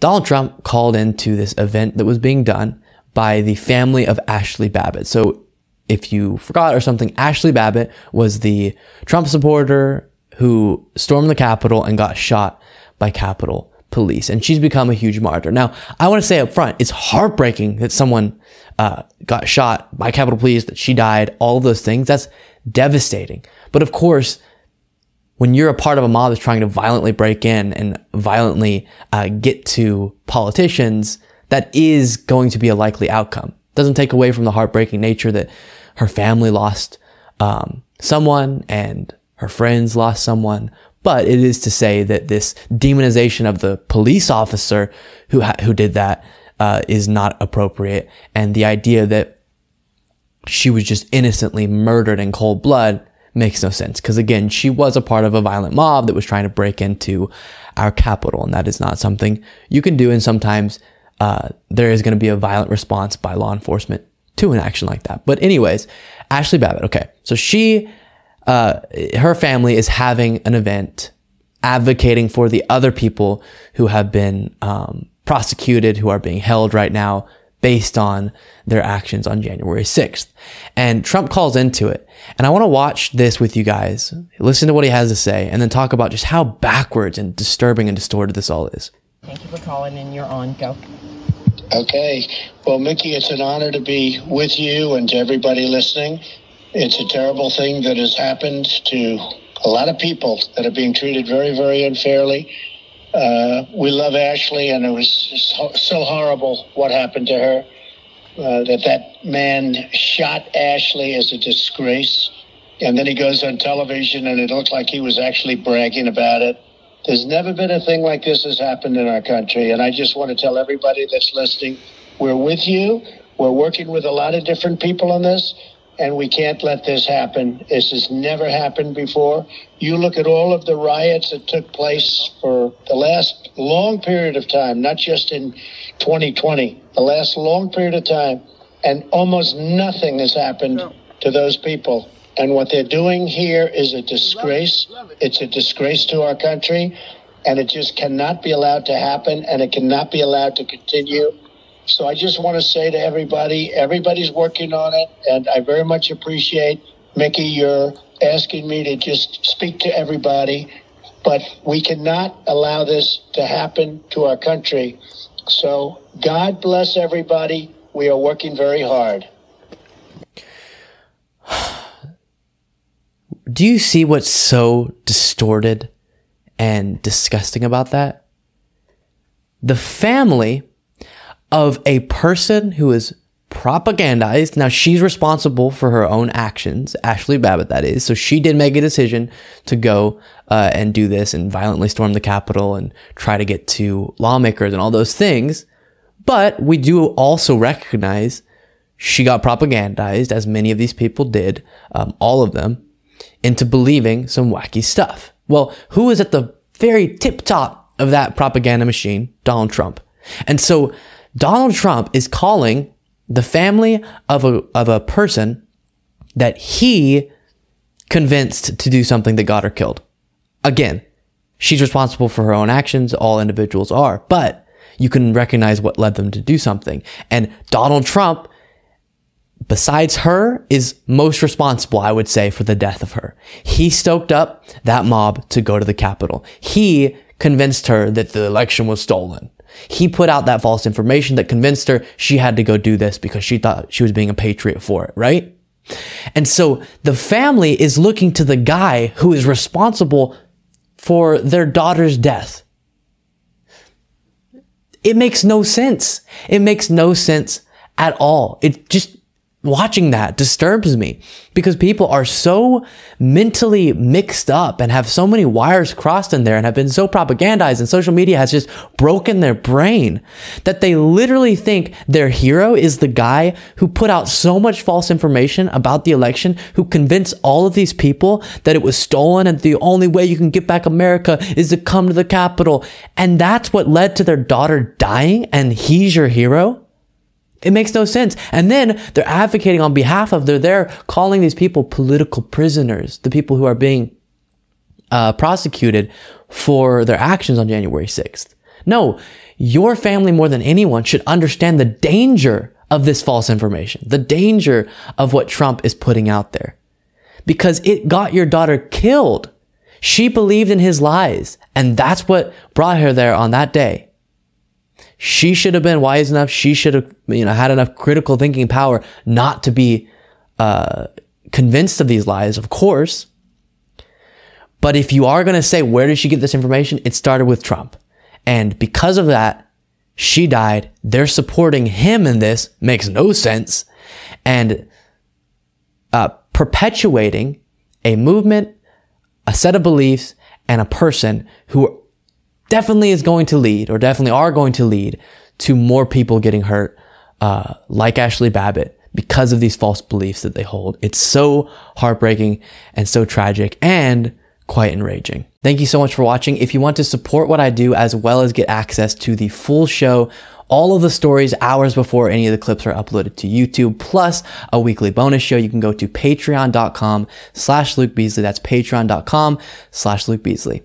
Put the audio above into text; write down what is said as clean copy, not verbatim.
Donald Trump called into this event that was being done by the family of Ashli Babbitt. So if you forgot or something, Ashli Babbitt was the Trump supporter who stormed the Capitol and got shot by Capitol police. And she's become a huge martyr. Now, I want to say up front, it's heartbreaking that someone got shot by Capitol police, that she died, all of those things. That's devastating. But of course, when you're a part of a mob that's trying to violently break in and violently get to politicians, that is going to be a likely outcome. Doesn't take away from the heartbreaking nature that her family lost someone and her friends lost someone. But it is to say that this demonization of the police officer who did that is not appropriate. And the idea that she was just innocently murdered in cold blood makes no sense. Because again, she was a part of a violent mob that was trying to break into our Capitol. And that is not something you can do. And sometimes there is going to be a violent response by law enforcement to an action like that. But anyways, Ashli Babbitt. Okay. So her family is having an event advocating for the other people who have been prosecuted, who are being held right now based on their actions on January 6th. And Trump calls into it. And I want to watch this with you guys, listen to what he has to say, and then talk about just how backwards and disturbing and distorted this all is. Thank you for calling in. You're on. Go. Okay. Well, Mickey, it's an honor to be with you and to everybody listening. It's a terrible thing that has happened to a lot of people that are being treated very, very unfairly. We love Ashli, and it was just so horrible what happened to her. That man shot Ashli is a disgrace. And then he goes on television, and it looked like he was actually bragging about it. There's never been a thing like this has happened in our country. And I just want to tell everybody that's listening, we're with you. We're working with a lot of different people on this. And we can't let this happen. This has never happened before. You look at all of the riots that took place for the last long period of time, not just in 2020, the last long period of time, and almost nothing has happened to those people. And what they're doing here is a disgrace. It's a disgrace to our country, and it just cannot be allowed to happen, and it cannot be allowed to continue. So I just want to say to everybody, everybody's working on it, and I very much appreciate, Mickey, you're asking me to just speak to everybody, but we cannot allow this to happen to our country. So God bless everybody. We are working very hard. Do you see what's so distorted and disgusting about that? The family of a person who is propagandized. Now, she's responsible for her own actions, Ashli Babbitt, that is. So she did make a decision to go and do this and violently storm the Capitol and try to get to lawmakers and all those things. But we do also recognize she got propagandized, as many of these people did, all of them, into believing some wacky stuff. Well, who is at the very tip top of that propaganda machine? Donald Trump. And so Donald Trump is calling the family of a person that he convinced to do something that got her killed. Again, she's responsible for her own actions. All individuals are, but you can recognize what led them to do something. And Donald Trump, besides her, is most responsible, I would say, for the death of her. He stoked up that mob to go to the Capitol. He convinced her that the election was stolen. He put out that false information that convinced her she had to go do this because she thought she was being a patriot for it, right? And so the family is looking to the guy who is responsible for their daughter's death. It makes no sense. It makes no sense at all. It just, watching that disturbs me because people are so mentally mixed up and have so many wires crossed in there and have been so propagandized, and social media has just broken their brain that they literally think their hero is the guy who put out so much false information about the election, who convinced all of these people that it was stolen and the only way you can get back America is to come to the Capitol. And that's what led to their daughter dying, and he's your hero? It makes no sense. And then they're advocating on behalf of, they're there calling these people political prisoners, the people who are being prosecuted for their actions on January 6th. No, your family more than anyone should understand the danger of this false information, the danger of what Trump is putting out there, because it got your daughter killed. She believed in his lies, and that's what brought her there on that day. She should have been wise enough. She should have, had enough critical thinking power not to be convinced of these lies, of course. But if you are going to say, where did she get this information? It started with Trump. And because of that, she died. They're supporting him in this. Makes no sense. And perpetuating a movement, a set of beliefs, and a person who definitely is going to lead, or definitely are going to lead, to more people getting hurt, like Ashli Babbitt, because of these false beliefs that they hold. It's so heartbreaking and so tragic and quite enraging. Thank you so much for watching. If you want to support what I do, as well as get access to the full show, all of the stories hours before any of the clips are uploaded to YouTube, plus a weekly bonus show, you can go to patreon.com/Luke Beasley. That's patreon.com/Luke Beasley.